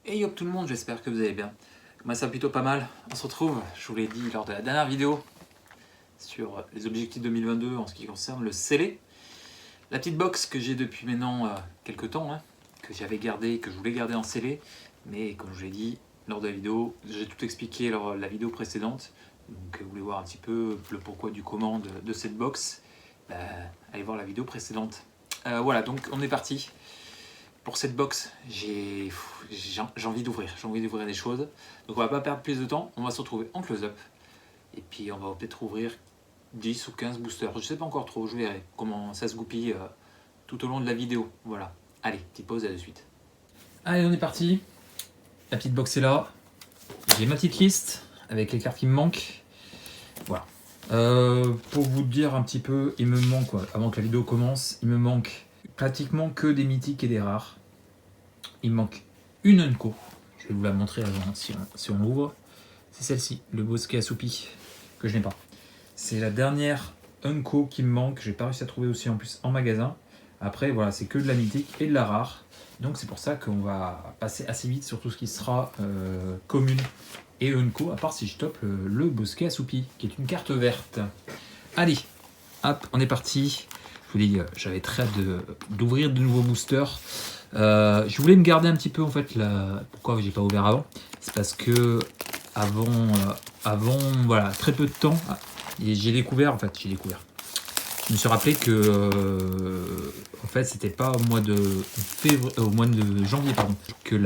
Hey hop tout le monde, j'espère que vous allez bien. Moi ça va plutôt pas mal. On se retrouve, je vous l'ai dit lors de la dernière vidéo, sur les objectifs 2022 en ce qui concerne le scellé. La petite box que j'ai depuis maintenant quelques temps, que j'avais gardé, que je voulais garder en scellé. Mais comme je l'ai dit lors de la vidéo, j'ai tout expliqué lors de la vidéo précédente. Donc vous voulez voir un petit peu le pourquoi du comment de cette box, allez voir la vidéo précédente. Voilà, donc on est parti. Pour cette box, j'ai envie d'ouvrir, des choses. Donc on va pas perdre plus de temps, on va se retrouver en close-up. Et puis on va peut-être ouvrir 10 ou 15 boosters. Je sais pas encore trop, je verrai comment ça se goupille tout au long de la vidéo. Voilà. Allez, petite pause, à de suite. Allez, on est parti. La petite box est là. J'ai ma petite liste avec les cartes qui me manquent. Voilà. Pour vous dire un petit peu, il me manque, avant que la vidéo commence, il me manque pratiquement que des mythiques et des rares. Il me manque une Unco. Je vais vous la montrer avant si on l'ouvre. C'est celle-ci, le bosquet assoupi, que je n'ai pas. C'est la dernière Unco qui me manque. J'ai pas réussi à trouver aussi en plus en magasin. Après, voilà, c'est que de la mythique et de la rare. Donc c'est pour ça qu'on va passer assez vite sur tout ce qui sera commune et Unco, à part si je tope le bosquet assoupi, qui est une carte verte. Allez, hop, on est parti. Je vous dis, j'avais très hâte d'ouvrir de nouveaux boosters. Je voulais me garder un petit peu en fait pourquoi j'ai pas ouvert avant, c'est parce que avant voilà, très peu de temps, j'ai découvert, je me suis rappelé que en fait c'était pas au mois de janvier que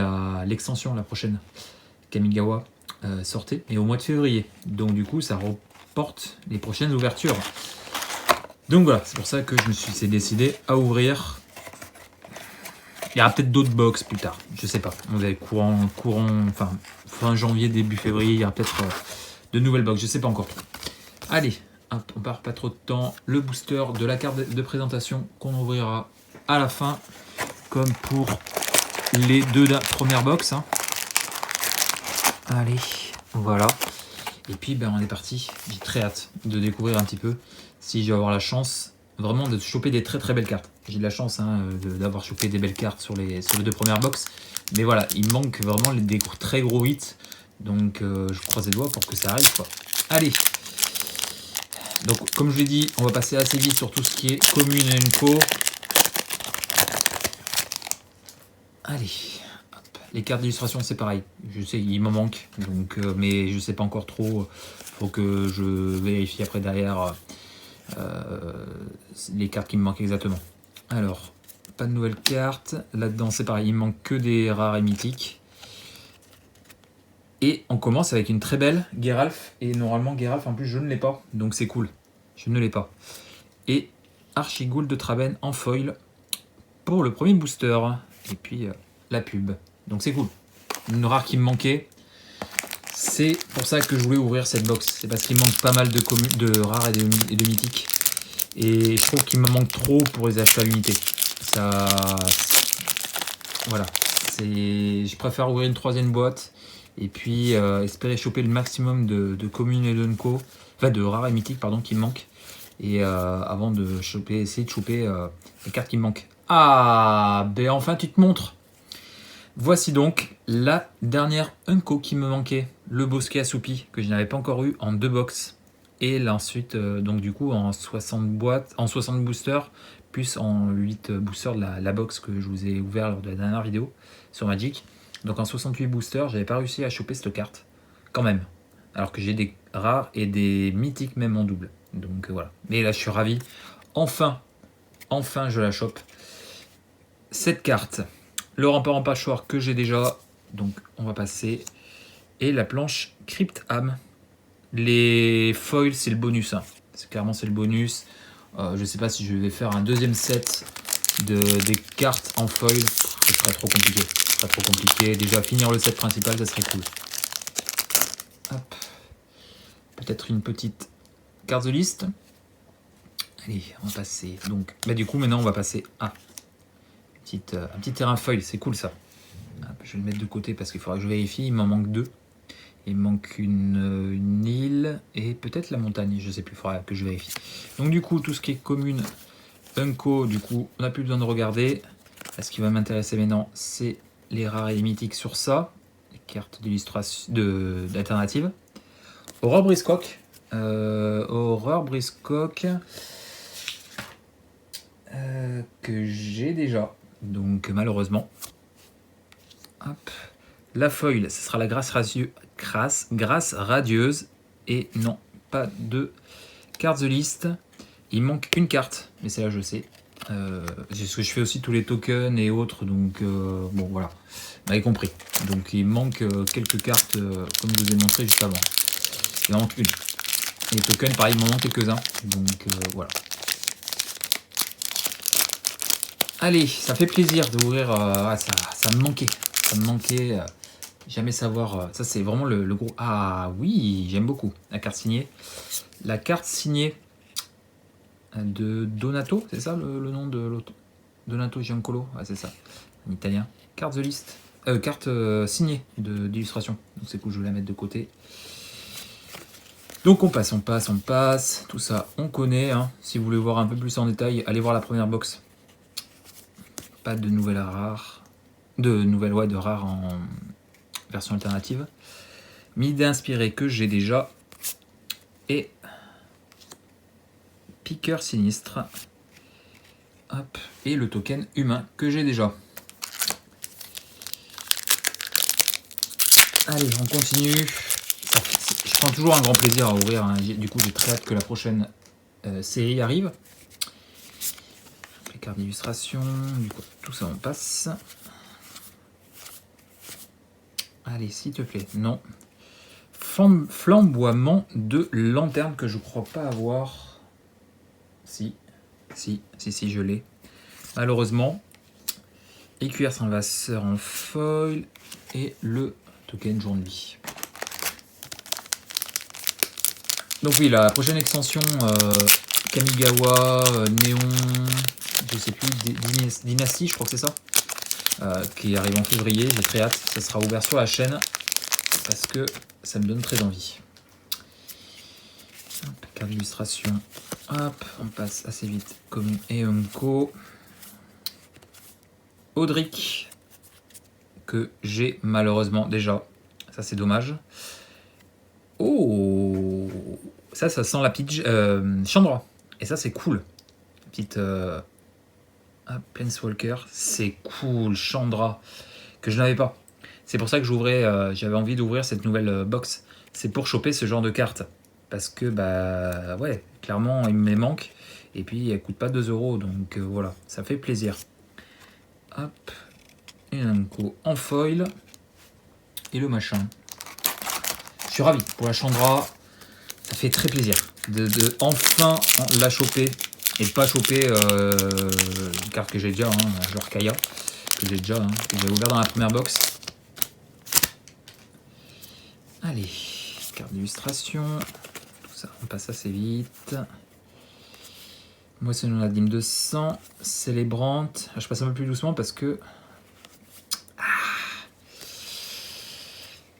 l'extension, la prochaine Kamigawa sortait, et au mois de février, donc du coup ça reporte les prochaines ouvertures. Donc voilà, c'est pour ça que je me suis décidé à ouvrir. Il y aura peut-être d'autres box plus tard, je sais pas. On va fin janvier, début février, il y aura peut-être de nouvelles box, je sais pas encore trop. Allez, hop, on perd pas trop de temps. Le booster de la carte de présentation qu'on ouvrira à la fin, comme pour les deux premières box. Allez, voilà. Et puis on est parti. J'ai très hâte de découvrir un petit peu si je vais avoir la chance vraiment de choper des très très belles cartes. J'ai de la chance d'avoir chopé des belles cartes sur les deux premières box. Mais voilà, il manque vraiment des très gros hits. Donc je croise les doigts pour que ça arrive, quoi. Allez. Donc comme je l'ai dit, on va passer assez vite sur tout ce qui est commune et Unco. Allez. Hop. Les cartes d'illustration, c'est pareil. Je sais, il m'en manque. Donc, mais je sais pas encore trop. Faut que je vérifie après derrière les cartes qui me manquent exactement. Alors, pas de nouvelles cartes. Là-dedans, c'est pareil. Il me manque que des rares et mythiques. Et on commence avec une très belle Geralf. Et normalement, Geralf, en plus, je ne l'ai pas. Donc c'est cool. Je ne l'ai pas. Et Archighoul de Traben en foil pour le premier booster. Et puis la pub. Donc c'est cool. Une rare qui me manquait. C'est pour ça que je voulais ouvrir cette box. C'est parce qu'il manque pas mal de rares et de mythiques. Et je trouve qu'il me manque trop pour les achats à l'unité. Ça, voilà. Je préfère ouvrir une troisième boîte et puis espérer choper le maximum de communes et de Unco, enfin de rares et mythiques pardon, qui me manquent, et avant de essayer de choper les cartes qui me manquent. Ah, ben enfin tu te montres. Voici donc la dernière Unco qui me manquait, le bosquet assoupi, que je n'avais pas encore eu en 2 box. Et là ensuite, donc du coup en 60 boîtes, en 60 boosters, plus en 8 boosters de la box que je vous ai ouvert lors de la dernière vidéo sur Magic. Donc en 68 boosters, j'avais pas réussi à choper cette carte, quand même. Alors que j'ai des rares et des mythiques même en double. Donc voilà. Mais là je suis ravi. Enfin je la chope. Cette carte, le rempart en patchwork que j'ai déjà. Donc on va passer. Et la planche Crypt Âme. Les foils, c'est le bonus. Clairement, c'est le bonus. Je sais pas si je vais faire un deuxième set des cartes en foil. Ce serait trop compliqué. Déjà, finir le set principal, ça serait cool. Hop. Peut-être une petite carte de liste. Allez, on va passer. Donc, du coup, maintenant, on va passer à un petit terrain foil. C'est cool, ça. Hop, je vais le mettre de côté parce qu'il faudra que je vérifie. Il m'en manque 2. Il manque une île et peut-être la montagne, je sais plus, il faudra que je vérifie. Donc du coup, tout ce qui est commune, Unco, du coup, on n'a plus besoin de regarder. Ce qui va m'intéresser maintenant, c'est les rares et les mythiques sur ça. Les cartes d'illustration d'alternative. Horreur Briscock. Que j'ai déjà. Donc malheureusement. Hop. La foil, ce sera la grâce radieuse. Et non, pas de cartes de liste. Il manque une carte, mais celle-là je sais. Parce que je fais aussi tous les tokens et autres, donc bon voilà, vous m'avez compris. Donc il manque quelques cartes, comme je vous ai montré juste avant. Il en manque une. Et les tokens, pareil, il m'en manque quelques-uns, donc voilà. Allez, ça fait plaisir d'ouvrir, ça me manquait. Ça me manquait, jamais savoir, ça c'est vraiment le gros... Ah oui, j'aime beaucoup la carte signée. La carte signée de Donato, c'est ça le nom de l'autre? Donato Giancolo, ouais, c'est ça, en italien. Carte de liste, carte signée d'illustration. Donc c'est cool, je vais la mettre de côté. Donc on passe. Tout ça, on connaît. Hein. Si vous voulez voir un peu plus en détail, allez voir la première box. Pas de nouvelles rares. De rares en version alternative. Midé inspiré que j'ai déjà. Et piqueur sinistre. Hop. Et le token humain que j'ai déjà. Allez, on continue. Je prends toujours un grand plaisir à ouvrir. Hein. Du coup, j'ai très hâte que la prochaine série arrive. Les cartes d'illustration. Du coup, tout ça, on passe. Allez, s'il te plaît. Non. Flamboiement de lanterne que je crois pas avoir. Si, je l'ai. Malheureusement. Écuyer sans vasseur en foil. Et le token jour-nuit. Donc oui, la prochaine extension, Kamigawa, Néon, je sais plus, Dynasty, je crois que c'est ça, qui arrive en février, j'ai très hâte, ça sera ouvert sur la chaîne, parce que ça me donne très envie. Hop, carte d'illustration, hop, on passe assez vite, Commune et Unco. Audric, que j'ai malheureusement déjà, ça c'est dommage. Oh, ça sent la petite Chandra. Et ça, c'est cool. Petite Planeswalker. C'est cool, Chandra. Que je n'avais pas. C'est pour ça que j'avais envie d'ouvrir cette nouvelle box. C'est pour choper ce genre de cartes. Parce que, bah, ouais, clairement, il me manque. Et puis, elle coûte pas 2 €. Donc, voilà, ça fait plaisir. Hop. Et un coup en foil. Et le machin. Je suis ravi pour la Chandra, ça fait très plaisir de enfin la choper et de pas choper une carte que j'ai déjà, genre Kaya, que j'ai déjà, que j'ai ouvert dans la première box. Allez, carte d'illustration, tout ça, on passe assez vite. Moi c'est la dîme 200, célébrante, je passe un peu plus doucement parce que...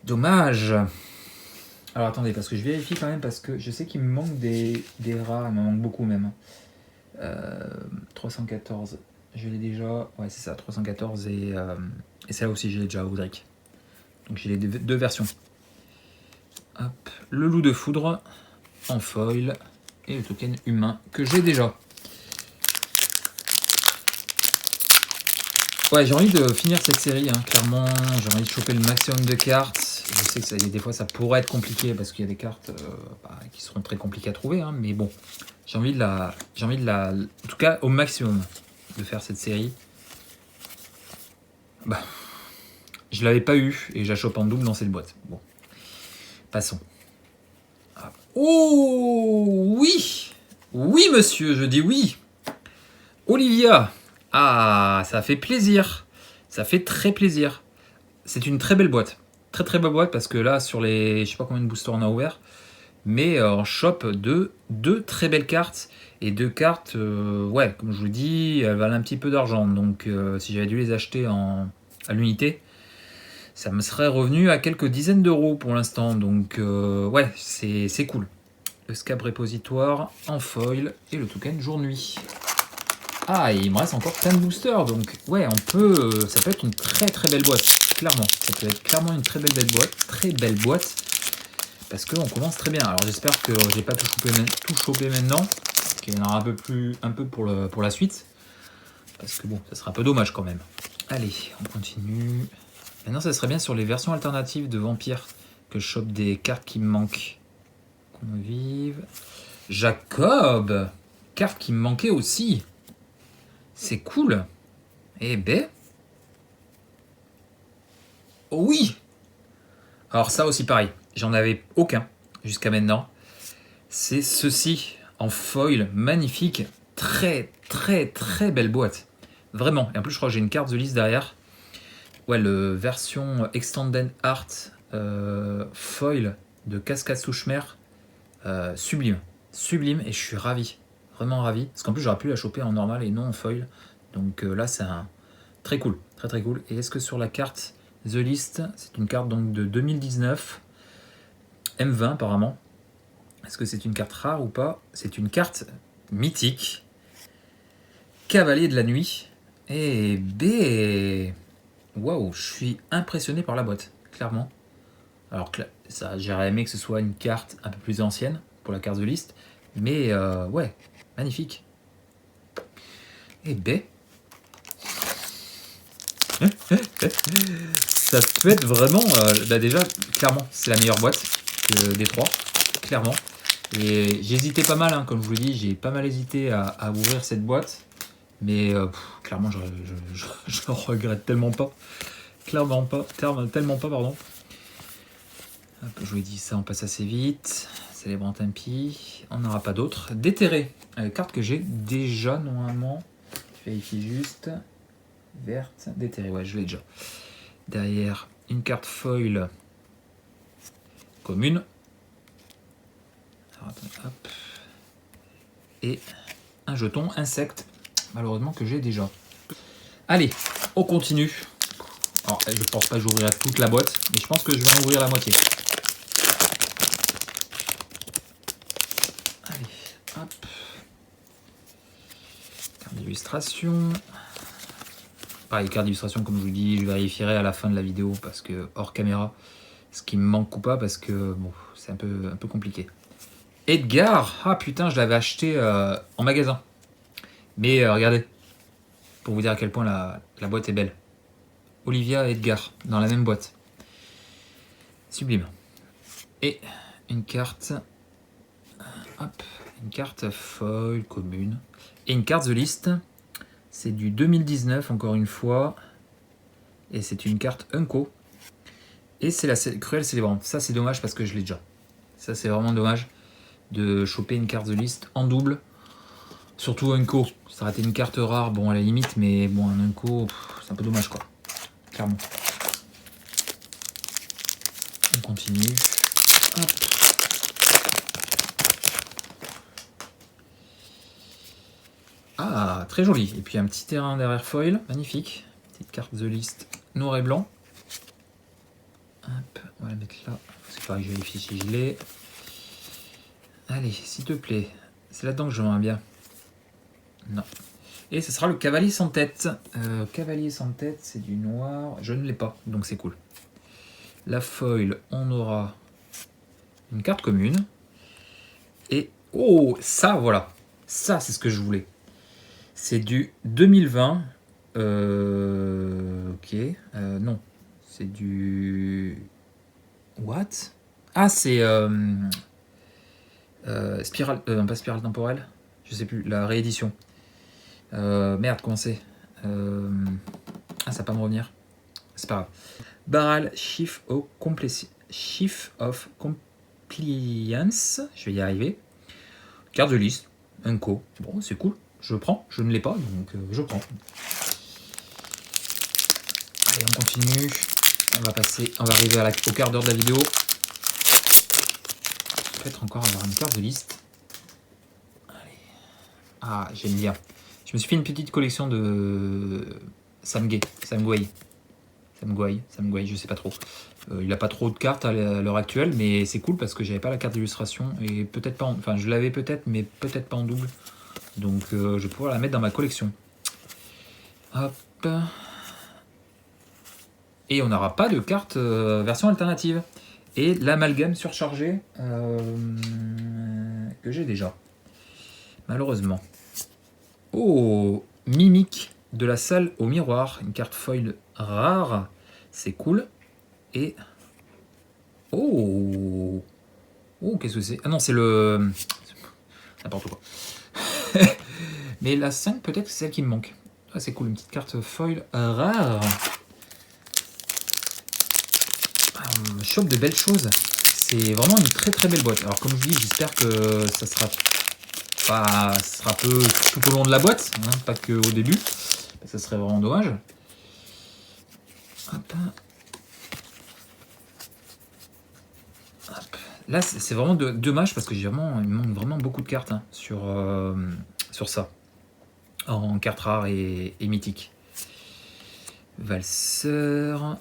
Dommage. Alors attendez, parce que je vérifie quand même, parce que je sais qu'il me manque des rares, il me manque beaucoup même. 314, je l'ai déjà, ouais c'est ça, 314 et celle-là aussi je l'ai déjà, Audric. Donc j'ai les deux versions. Hop, le loup de foudre en foil et le token humain que j'ai déjà. Ouais, j'ai envie de finir cette série, clairement, j'ai envie de choper le maximum de cartes. Je sais que des fois ça pourrait être compliqué parce qu'il y a des cartes qui seront très compliquées à trouver, mais bon, j'ai envie de la, en tout cas au maximum, de faire cette série. Bah, je l'avais pas eu et je la chope en double dans cette boîte. Bon, passons. Oh oui, oui monsieur, je dis oui. Olivia, ça fait plaisir, ça fait très plaisir. C'est une très belle boîte. Très belle boîte parce que là sur les je sais pas combien de boosters on a ouvert, mais on chope deux très belles cartes et deux cartes ouais, comme je vous dis, elles valent un petit peu d'argent, donc si j'avais dû les acheter à l'unité, ça me serait revenu à quelques dizaines d'euros pour l'instant, donc ouais, c'est cool. Le scab répositoire en foil et le token jour-nuit. Ah, et il me reste encore plein de boosters, donc ouais, on peut, ça peut être une très très belle boîte, clairement. Ça peut être clairement une très belle boîte, parce qu'on commence très bien. Alors j'espère que j'ai pas tout chopé maintenant, qu'il y en aura un peu pour la suite, parce que bon, ça sera un peu dommage quand même. Allez, on continue. Maintenant, ça serait bien sur les versions alternatives de Vampire que je chope des cartes qui me manquent. Convive. Jacob, carte qui me manquait aussi. C'est cool. Eh ben. Oh oui. Alors ça aussi pareil. J'en avais aucun jusqu'à maintenant. C'est ceci en foil magnifique. Très très très belle boîte. Vraiment. Et en plus je crois que j'ai une carte de liste derrière. Ouais, le version Extended Art foil de Cascade Souchmer. Sublime. Sublime et je suis ravi. Vraiment ravi. Parce qu'en plus j'aurais pu la choper en normal et non en foil. Donc là c'est un très cool. Très très cool. Et est-ce que sur la carte The List, c'est une carte donc de 2019, M20 apparemment. Est-ce que c'est une carte rare ou pas? C'est une carte mythique. Cavalier de la nuit. Et B. Waouh, je suis impressionné par la boîte, clairement. Alors ça, j'aurais aimé que ce soit une carte un peu plus ancienne pour la carte de liste, mais ouais, magnifique. Et B. Ça peut être vraiment, bah déjà, clairement, c'est la meilleure boîte des trois, clairement. Et j'hésitais pas mal, hein, comme je vous l'ai dit, j'ai pas mal hésité à ouvrir cette boîte, mais clairement, je regrette tellement pas. Tellement pas, pardon. Hop, je vous ai dit ça, on passe assez vite. Célébrant impie, on n'aura pas d'autres. Déterré, carte que j'ai déjà normalement. Je vérifie juste. Verte, déterré, ouais, je l'ai déjà. Derrière, une carte foil commune. Alors, attends, hop. Et un jeton insecte, malheureusement que j'ai déjà. Allez, on continue. Alors, je pense pas que j'ouvrirai toute la boîte, mais je pense que je vais en ouvrir la moitié. Allez, hop. Carte d'illustration. Pareil, carte d'illustration, comme je vous dis, je vérifierai à la fin de la vidéo parce que hors caméra, ce qui me manque ou pas, parce que bon, c'est un peu compliqué. Edgar, ah putain, je l'avais acheté en magasin. Mais regardez, pour vous dire à quel point la boîte est belle. Olivia et Edgar, dans la même boîte. Sublime. Et une carte, hop, une carte foil commune. Et une carte The List, c'est du 2019 encore une fois. Et c'est une carte Unco. Et c'est la Cruelle Célébrante. Ça c'est dommage parce que je l'ai déjà. Ça c'est vraiment dommage de choper une carte The List en double. Surtout Unco. Ça aurait été une carte rare, bon à la limite, mais bon un Unco, c'est un peu dommage quoi. Clairement. On continue. Hop. Ah, très joli. Et puis un petit terrain derrière foil, magnifique. Petite carte The List noir et blanc. Hop, on va la mettre là. C'est pareil, je vérifie si je l'ai. Allez, s'il te plaît. C'est là-dedans que je vois bien. Non. Et ce sera le cavalier sans tête. Cavalier sans tête, c'est du noir. Je ne l'ai pas, donc c'est cool. La foil, on aura une carte commune. Et oh, ça, voilà. Ça, c'est ce que je voulais. C'est du 2020. Ok. Non. C'est du... What? Ah, c'est... Spirale... pas spirale temporelle. Je sais plus. La réédition. Merde, comment c'est Ah, ça va pas me revenir. C'est pas grave. Barral Shift of Compliance. Je vais y arriver. Carte de liste. Unco. Bon, c'est cool. Je prends. Je ne l'ai pas, donc je prends. Allez, on continue. On va arriver au quart d'heure de la vidéo. Peut-être encore avoir une carte de liste. Allez. Ah, j'aime bien. Je me suis fait une petite collection de Samguay, je sais pas trop. Il a pas trop de cartes à l'heure actuelle, mais c'est cool parce que j'avais pas la carte d'illustration et peut-être pas. Enfin, je l'avais peut-être, mais peut-être pas en double. Donc je vais pouvoir la mettre dans ma collection. Hop. Et on n'aura pas de carte version alternative. Et l'amalgame surchargé que j'ai déjà. Malheureusement. Oh, Mimique de la salle au miroir. Une carte foil rare. C'est cool. Et... Oh, qu'est-ce que c'est? Ah non, c'est le... N'importe quoi. Mais la 5, peut-être, c'est celle qui me manque. Ah, c'est cool, une petite carte foil rare. Ah, on chope de belles choses. C'est vraiment une très très belle boîte. Alors comme je dis, j'espère que ça sera pas, ça sera peu tout au long de la boîte, hein, pas que au début. Ça serait vraiment dommage. Hop. Hop. Là, c'est vraiment dommage parce que il me manque vraiment beaucoup de cartes hein, sur ça. En cartes rares et mythiques. Valseur.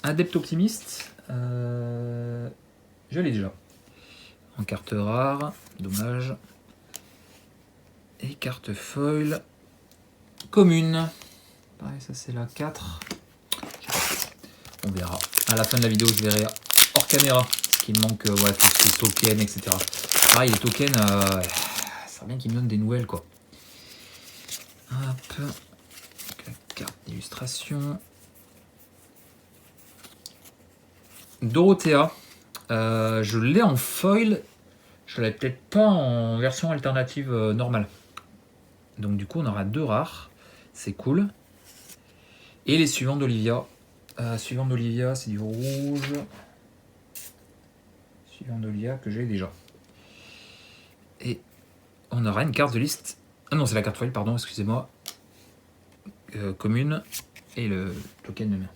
Adepte optimiste. Je l'ai déjà. En carte rare. Dommage. Et carte foil. Commune. Pareil, ça c'est la 4. On verra. À la fin de la vidéo, je verrai hors caméra ce qui me manque. Ouais, tout ce qui est token, etc. Pareil, les tokens, ça serait bien qu'ils me donnent des nouvelles, quoi. Hop. La carte d'illustration. Dorothea. Je l'ai en foil. Je l'ai peut-être pas en version alternative normale. Donc du coup, on aura 2 rares. C'est cool. Et les suivants d'Olivia. Suivant d'Olivia, c'est du rouge. Suivant d'Olivia que j'ai déjà. Et on aura une carte de liste. Ah non, c'est la carte foil, pardon, excusez-moi. Commune. Et le token de main.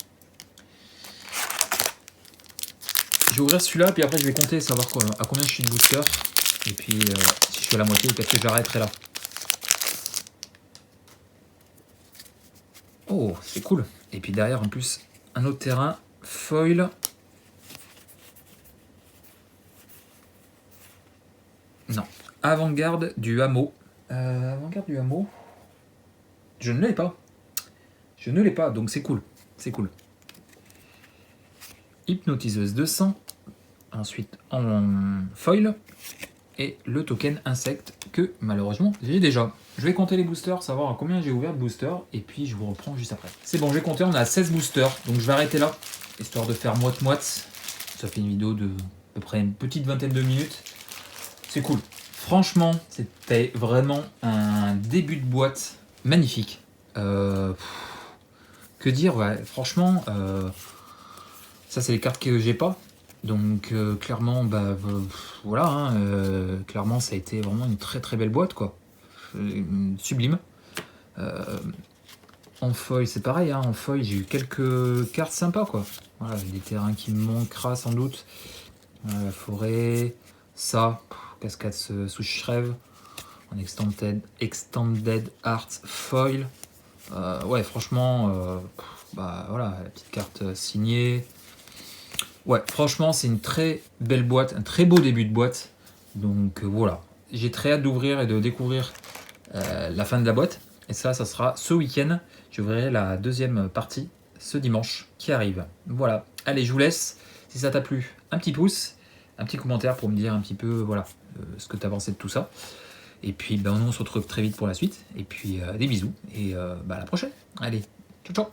Je vais ouvrir celui-là, puis après je vais compter, savoir à combien je suis de booster. Et puis si je suis à la moitié, peut-être que j'arrêterai là. Oh, c'est cool. Et puis derrière, en plus, un autre terrain. Foil. Non. Avant-garde du hameau. Avant-garde du hameau. Je ne l'ai pas. Je ne l'ai pas, donc c'est cool. C'est cool. Hypnotiseuse 200. Ensuite, en foil. Et le token insecte que malheureusement j'ai déjà. Je vais compter les boosters, savoir à combien j'ai ouvert de boosters. Et puis je vous reprends juste après. C'est bon, j'ai compté, on a 16 boosters. Donc je vais arrêter là. Histoire de faire moite-moite. Ça fait une vidéo de à peu près une petite vingtaine de minutes. C'est cool. Franchement, c'était vraiment un début de boîte magnifique. Que dire, ouais, franchement, ça c'est les cartes que j'ai pas. Donc clairement, bah, voilà, hein, clairement ça a été vraiment une très très belle boîte, quoi. Sublime. En foil, c'est pareil, hein, en foil j'ai eu quelques cartes sympas, quoi. Voilà, j'ai des terrains qui me manquera sans doute. Forêt, ça, cascade sous Shreve, en extended art foil. Ouais, franchement, bah voilà, la petite carte signée. Ouais, franchement, c'est une très belle boîte, un très beau début de boîte. Donc voilà, j'ai très hâte d'ouvrir et de découvrir la fin de la boîte. Et ça sera ce week-end. J'ouvrirai la deuxième partie ce dimanche qui arrive. Voilà, allez, je vous laisse. Si ça t'a plu, un petit pouce, un petit commentaire pour me dire un petit peu voilà, ce que tu as pensé de tout ça. Et puis, ben, on se retrouve très vite pour la suite. Et puis, des bisous et à la prochaine. Allez, ciao, ciao.